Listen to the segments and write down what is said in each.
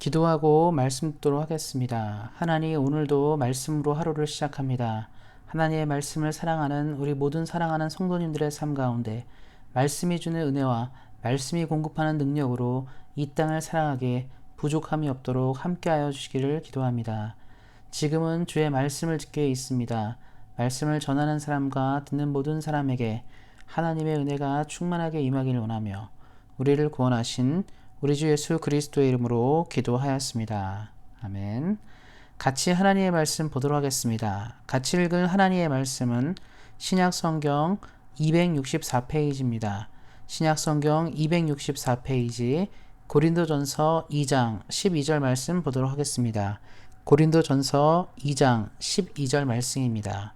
기도하고 말씀 듣도록 하겠습니다. 하나님, 오늘도 말씀으로 하루를 시작합니다. 하나님의 말씀을 사랑하는 우리 모든 사랑하는 성도님들의 삶 가운데 말씀이 주는 은혜와 말씀이 공급하는 능력으로 이 땅을 사랑하게 부족함이 없도록 함께하여 주시기를 기도합니다. 지금은 주의 말씀을 듣게 있습니다. 말씀을 전하는 사람과 듣는 모든 사람에게 하나님의 은혜가 충만하게 임하기를 원하며 우리를 구원하신 우리 주 예수 그리스도의 이름으로 기도하였습니다. 아멘. 같이 하나님의 말씀 보도록 하겠습니다. 같이 읽을 하나님의 말씀은 신약성경 264페이지입니다. 신약성경 264페이지 고린도전서 2장 12절 말씀 보도록 하겠습니다. 고린도전서 2장 12절 말씀입니다.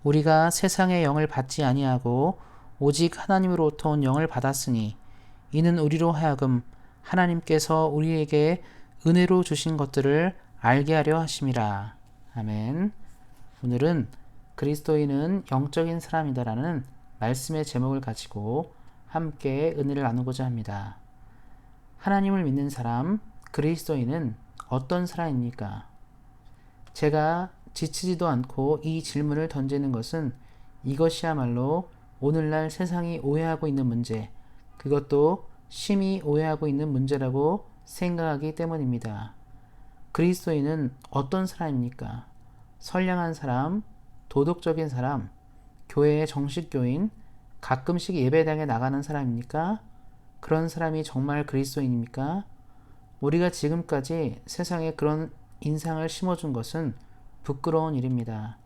우리가 세상의 영을 받지 아니하고 오직 하나님으로부터 온 영을 받았으니 이는 우리로 하여금 하나님께서 우리에게 은혜로 주신 것들을 알게 하려 하심이라. 아멘. 오늘은 그리스도인은 영적인 사람이다라는 말씀의 제목을 가지고 함께 은혜를 나누고자 합니다. 하나님을 믿는 사람, 그리스도인은 어떤 사람입니까? 제가 지치지도 않고 이 질문을 던지는 것은 이것이야말로 오늘날 세상이 오해하고 있는 문제, 그것도 심히 오해하고 있는 문제라고 생각하기 때문입니다. 그리스도인은 어떤 사람입니까? 선량한 사람, 도덕적인 사람, 교회의 정식 교인, 가끔씩 예배당에 나가는 사람입니까? 그런 사람이 정말 그리스도인입니까? 우리가 지금까지 세상에 그런 인상을 심어준 것은 부끄러운 일입니다.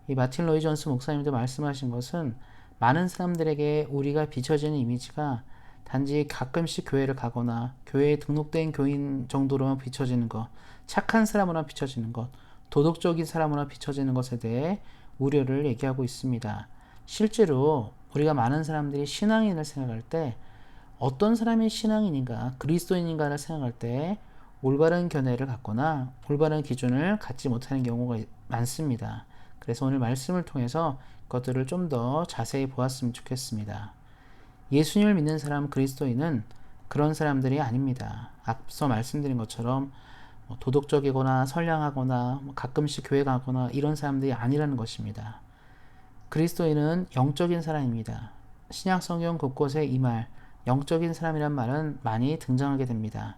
이 마틴 로이 존스 목사님도 말씀하신 것은 많은 사람들에게 우리가 비춰지는 이미지가 단지 가끔씩 교회를 가거나 교회에 등록된 교인 정도로만 비춰지는 것, 착한 사람으로만 비춰지는 것, 도덕적인 사람으로만 비춰지는 것에 대해 우려를 얘기하고 있습니다. 실제로 우리가 많은 사람들이 신앙인을 생각할 때 어떤 사람이 신앙인인가, 그리스도인인가를 생각할 때 올바른 견해를 갖거나 올바른 기준을 갖지 못하는 경우가 많습니다. 그래서 오늘 말씀을 통해서 그것들을 좀 더 자세히 보았으면 좋겠습니다. 예수님을 믿는 사람 그리스도인은 그런 사람들이 아닙니다. 앞서 말씀드린 것처럼 도덕적이거나 선량하거나 가끔씩 교회 가거나 이런 사람들이 아니라는 것입니다. 그리스도인은 영적인 사람입니다. 신약 성경 곳곳에 이 말, 영적인 사람이란 말은 많이 등장하게 됩니다.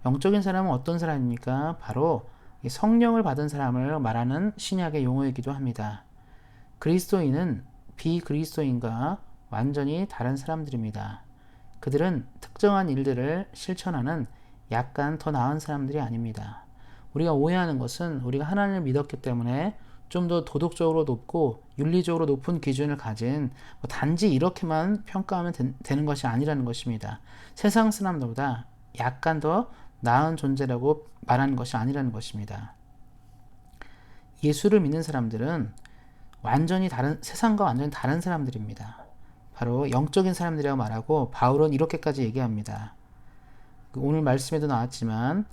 영적인 사람은 어떤 사람입니까? 바로 성령을 받은 사람을 말하는 신약의 용어이기도 합니다. 그리스도인은 비그리스도인과 완전히 다른 사람들입니다. 그들은 특정한 일들을 실천하는 약간 더 나은 사람들이 아닙니다. 우리가 오해하는 것은 우리가 하나님을 믿었기 때문에 좀 더 도덕적으로 높고 윤리적으로 높은 기준을 가진 단지 이렇게만 평가하면 되는 것이 아니라는 것입니다. 세상 사람들보다 약간 더 나은 존재라고 말하는 것이 아니라는 것입니다. 예수를 믿는 사람들은 완전히 다른, 세상과 완전히 다른 사람들입니다. 바로 영적인 사람들이라고 말하고 바울은 이렇게까지 얘기합니다. 오늘 말씀에도 나왔지만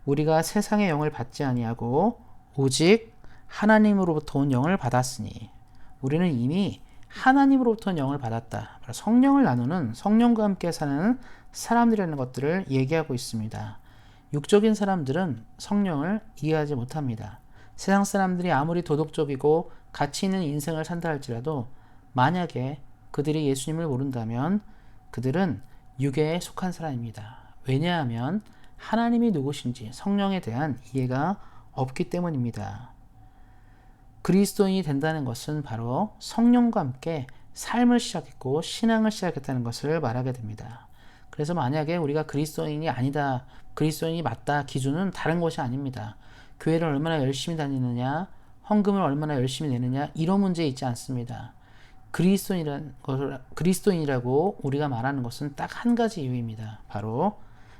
우리가 세상의 영을 받지 아니하고 오직 하나님으로부터 온 영을 받았으니 우리는 이미 하나님으로부터 온 영을 받았다. 성령을 나누는 성령과 함께 사는 사람들이라는 것들을 얘기하고 있습니다. 육적인 사람들은 성령을 이해하지 못합니다. 세상 사람들이 아무리 도덕적이고 가치 있는 인생을 산다 할지라도 만약에 그들이 예수님을 모른다면 그들은 유괴에 속한 사람입니다. 왜냐하면 하나님이 누구신지 성령에 대한 이해가 없기 때문입니다. 그리스도인이 된다는 것은 바로 성령과 함께 삶을 시작했고 신앙을 시작했다는 것을 말하게 됩니다. 그래서 만약에 우리가 그리스도인이 아니다, 그리스도인이 맞다 기준은 다른 것이 아닙니다. 교회를 얼마나 열심히 다니느냐, 헌금을 얼마나 열심히 내느냐 이런 문제 있지 않습니다. 그리스도인이라고 우리가 말하는 것은 딱 한 가지 이유입니다. 바로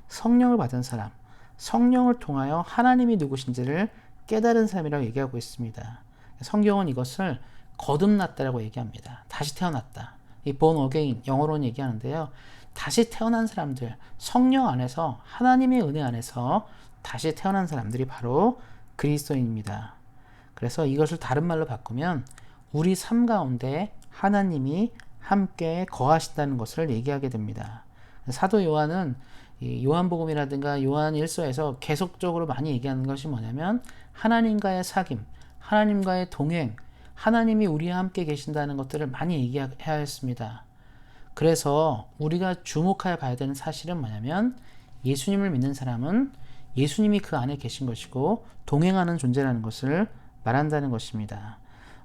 성령을 받은 사람, 성령을 통하여 하나님이 누구신지를 깨달은 사람이라고 얘기하고 있습니다. 성경은 이것을 거듭났다라고 얘기합니다. 다시 태어났다. 이 born again 영어로는 얘기하는데요. 다시 태어난 사람들, 성령 안에서 하나님의 은혜 안에서 다시 태어난 사람들이 바로 그리스도인입니다. 그래서 이것을 다른 말로 바꾸면 우리 삶 가운데 하나님이 함께 거하신다는 것을 얘기하게 됩니다. 사도 요한은 이 요한복음이라든가 요한 1서에서 계속적으로 많이 얘기하는 것이 뭐냐면 하나님과의 사귐, 하나님과의 동행, 하나님이 우리와 함께 계신다는 것들을 많이 얘기해야 했습니다. 그래서 우리가 주목하여 봐야 되는 사실은 뭐냐면 예수님을 믿는 사람은 예수님이 그 안에 계신 것이고 동행하는 존재라는 것을 말한다는 것입니다.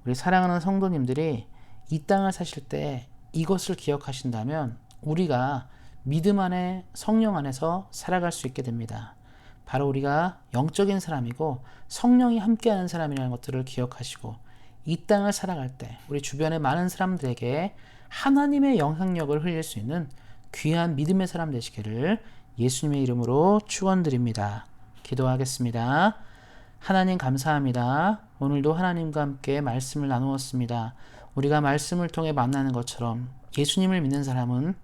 우리 사랑하는 성도님들이 이 땅을 사실 때 이것을 기억하신다면 우리가 믿음 안에 성령 안에서 살아갈 수 있게 됩니다. 바로 우리가 영적인 사람이고 성령이 함께하는 사람이라는 것들을 기억하시고 이 땅을 살아갈 때 우리 주변의 많은 사람들에게 하나님의 영향력을 흘릴 수 있는 귀한 믿음의 사람 되시기를 예수님의 이름으로 축원드립니다. 기도하겠습니다. 하나님 감사합니다. 오늘도 하나님과 함께 말씀을 나누었습니다. 우리가 말씀을 통해 만나는 것처럼 예수님을 믿는 사람은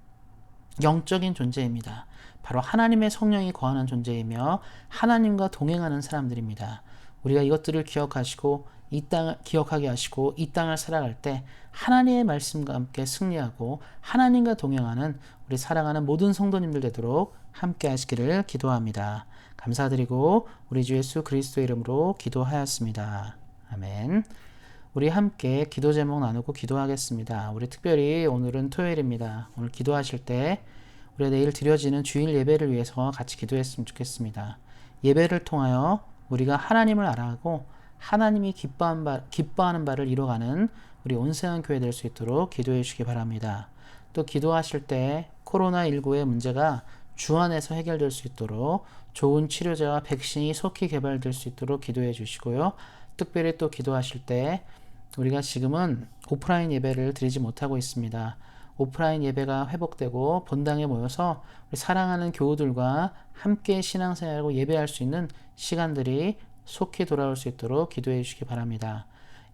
영적인 존재입니다. 바로 하나님의 성령이 거하는 존재이며 하나님과 동행하는 사람들입니다. 우리가 이것들을 기억하시고 이 땅을 기억하게 하시고 이 땅을 살아갈 때 하나님의 말씀과 함께 승리하고 하나님과 동행하는 우리 사랑하는 모든 성도님들 되도록 함께 하시기를 기도합니다. 감사드리고 우리 주 예수 그리스도의 이름으로 기도하였습니다. 아멘. 우리 함께 기도 제목 나누고 기도하겠습니다. 우리 특별히 오늘은 토요일입니다. 오늘 기도하실 때 우리가 내일 드려지는 주일 예배를 위해서 같이 기도했으면 좋겠습니다. 예배를 통하여 우리가 하나님을 알아가고 하나님이 기뻐하는 바를 이뤄가는 우리 온세한 교회 될 수 있도록 기도해 주시기 바랍니다. 또 기도하실 때 코로나19의 문제가 주 안에서 해결될 수 있도록 좋은 치료제와 백신이 속히 개발될 수 있도록 기도해 주시고요. 특별히 또 기도하실 때 우리가 지금은 오프라인 예배를 드리지 못하고 있습니다. 오프라인 예배가 회복되고 본당에 모여서 우리 사랑하는 교우들과 함께 신앙생활하고 예배할 수 있는 시간들이 속히 돌아올 수 있도록 기도해 주시기 바랍니다.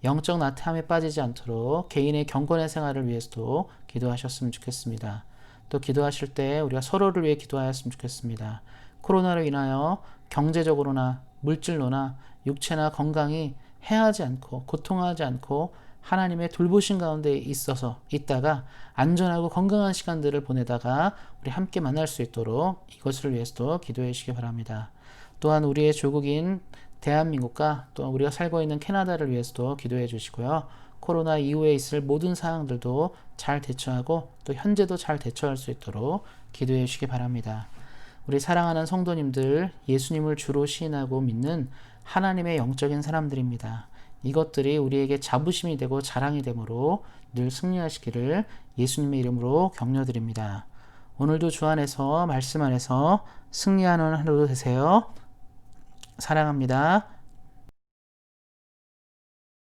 영적 나태함에 빠지지 않도록 개인의 경건의 생활을 위해서도 기도하셨으면 좋겠습니다. 또 기도하실 때 우리가 서로를 위해 기도하였으면 좋겠습니다. 코로나로 인하여 경제적으로나 물질로나 육체나 건강이 해하지 않고 고통하지 않고 하나님의 돌보신 가운데 있다가 안전하고 건강한 시간들을 보내다가 우리 함께 만날 수 있도록 이것을 위해서도 기도해 주시기 바랍니다. 또한 우리의 조국인 대한민국과 또 우리가 살고 있는 캐나다를 위해서도 기도해 주시고요. 코로나 이후에 있을 모든 사항들도 잘 대처하고 또 현재도 잘 대처할 수 있도록 기도해 주시기 바랍니다. 우리 사랑하는 성도님들, 예수님을 주로 시인하고 믿는 하나님의 영적인 사람들입니다. 이것들이 우리에게 자부심이 되고 자랑이 되므로 늘 승리하시기를 예수님의 이름으로 격려드립니다. 오늘도 주 안에서 말씀 안에서 승리하는 하루 되세요. 사랑합니다.